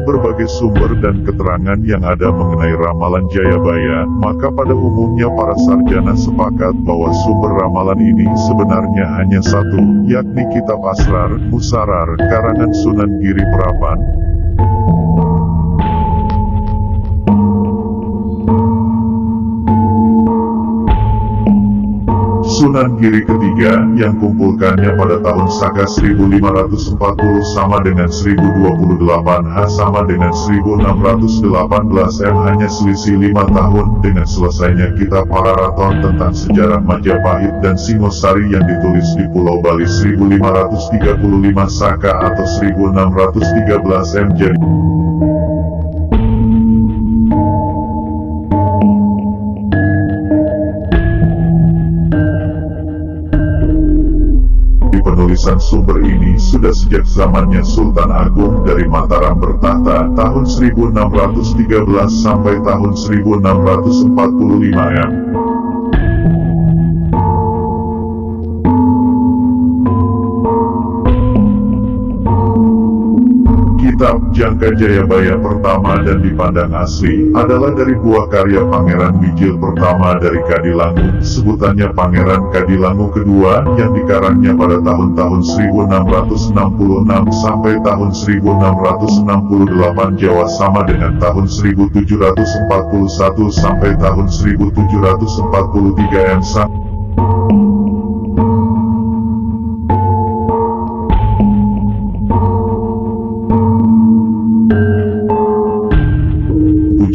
berbagai sumber dan keterangan yang ada mengenai ramalan Jayabaya, maka pada umumnya para sarjana sepakat bahwa sumber ramalan ini sebenarnya hanya satu, yakni Kitab Asrar Musarar karangan Sunan Giri Prapan. Sunan Giri ketiga, yang kumpulkannya pada tahun Saka 1540 sama dengan 1028 H sama dengan 1618 M, hanya selisih 5 tahun dengan selesainya kitab Pararaton tentang sejarah Majapahit dan Singosari yang ditulis di Pulau Bali 1535 Saka atau 1613 M. Jadi penulisan sumber ini sudah sejak zamannya Sultan Agung dari Mataram bertahta tahun 1613 sampai tahun 1645 M. Kitab Jangka Jayabaya pertama dan dipandang asli adalah dari buah karya Pangeran Wijil pertama dari Kadilangu, sebutannya Pangeran Kadilangu kedua, yang dikarangnya pada tahun-tahun 1666 sampai tahun 1668 Jawa sama dengan tahun 1741 sampai tahun 1743 M.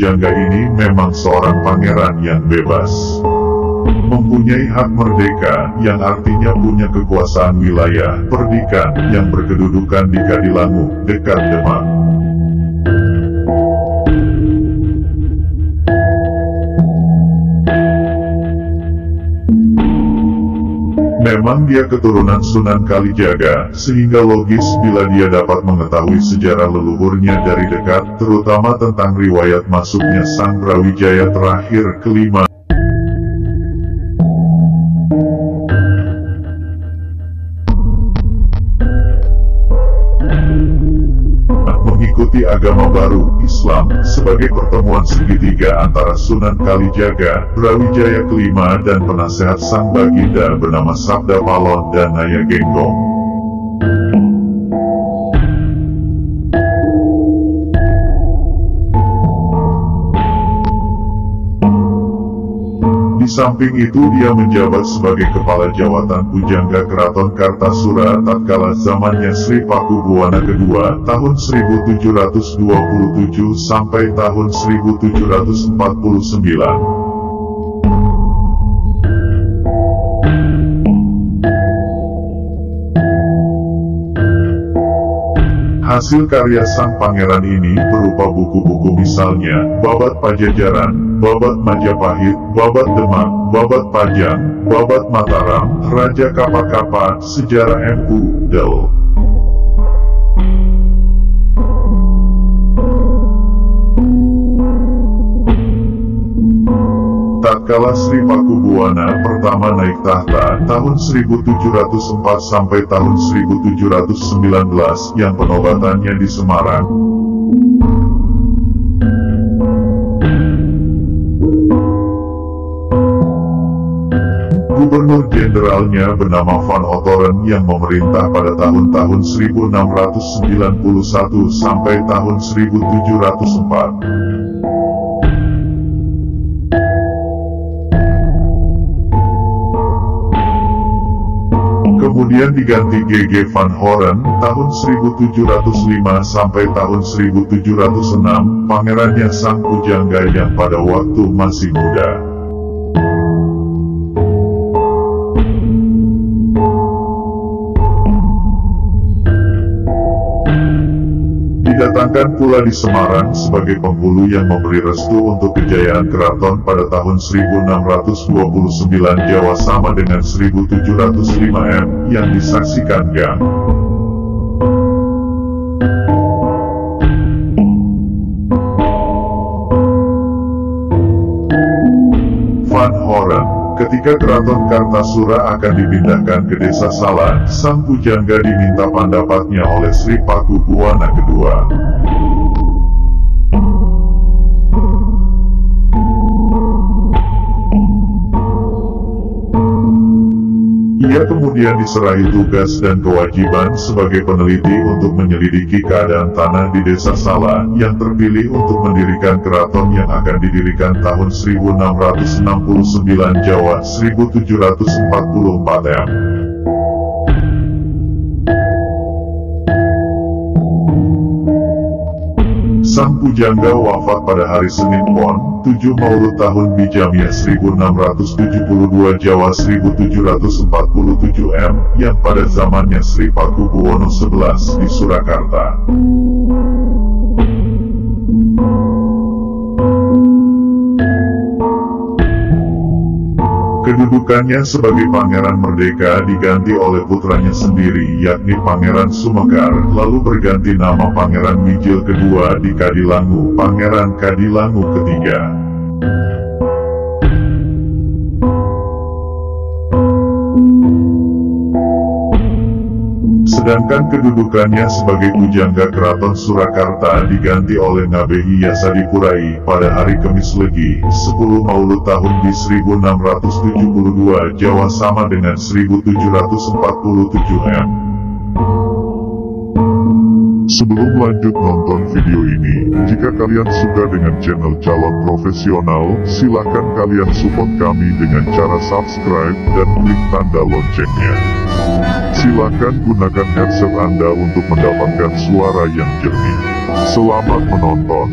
Pujangga ini memang seorang pangeran yang bebas, mempunyai hak merdeka, yang artinya punya kekuasaan wilayah perdikan yang berkedudukan di Kadilangu, dekat Demak. Memang dia keturunan Sunan Kalijaga, sehingga logis bila dia dapat mengetahui sejarah leluhurnya dari dekat, terutama tentang riwayat masuknya Sang Brawijaya terakhir kelima. Mengikuti agama baru, Islam, sebagai pertemuan segitiga antara Sunan Kalijaga, Brawijaya kelima dan penasehat Sang Baginda bernama Sabda Palon dan Naya Genggong. Di samping itu dia menjabat sebagai kepala jawatan Pujangga Keraton Kartasura tatkala zamannya Sri Pakubuwana II tahun 1727 sampai tahun 1749. Hasil karya sang pangeran ini berupa buku-buku misalnya, Babat Pajajaran, Babat Majapahit, Babat Demak, Babat Pajang, Babat Mataram, Raja Kapa-Kapa, Sejarah MU, Del. Tatkala Sri Pakubuwana pertama naik tahta tahun 1704 sampai tahun 1719 yang penobatannya di Semarang. Gubernur Jenderalnya bernama Van Otteren yang memerintah pada tahun-tahun 1691 sampai tahun 1704. Kemudian diganti G.G. Van Horen tahun 1705 sampai tahun 1706, pangerannya Sang Pujangga yang pada waktu masih muda. Didatangkan pula di Semarang sebagai penghulu yang memberi restu untuk kejayaan keraton pada tahun 1629 Jawa sama dengan 1705 M, yang disaksikan Gang. Van Horen. Ketika keraton Kartasura akan dipindahkan ke desa Salan, Sang Pujangga diminta pendapatnya oleh Sri Pakubuwana II. Ia kemudian diserahi tugas dan kewajiban sebagai peneliti untuk menyelidiki keadaan tanah di Desa Sala yang terpilih untuk mendirikan keraton yang akan didirikan tahun 1669 Jawa 1744 M. Sang pujangga wafat pada hari Senin Pon, 7 Maulud tahun Bijamiah 1672 Jawa 1747 M, yang pada zamannya Sri Pakubuwono XI di Surakarta. Kedudukannya sebagai Pangeran Merdeka diganti oleh putranya sendiri yakni Pangeran Sumekar, lalu berganti nama Pangeran Mijil kedua di Kadilangu, Pangeran Kadilangu ketiga. Sedangkan kedudukannya sebagai pujangga Keraton Surakarta diganti oleh Ngabehi Yasadikurai pada hari Kamis Legi, 10 Maulud tahun di 1672 Jawa sama dengan 1747 M. Sebelum lanjut nonton video ini, jika kalian suka dengan channel Calon Profesional, silakan kalian support kami dengan cara subscribe dan klik tanda loncengnya. Silakan gunakan headset Anda untuk mendapatkan suara yang jernih. Selamat menonton.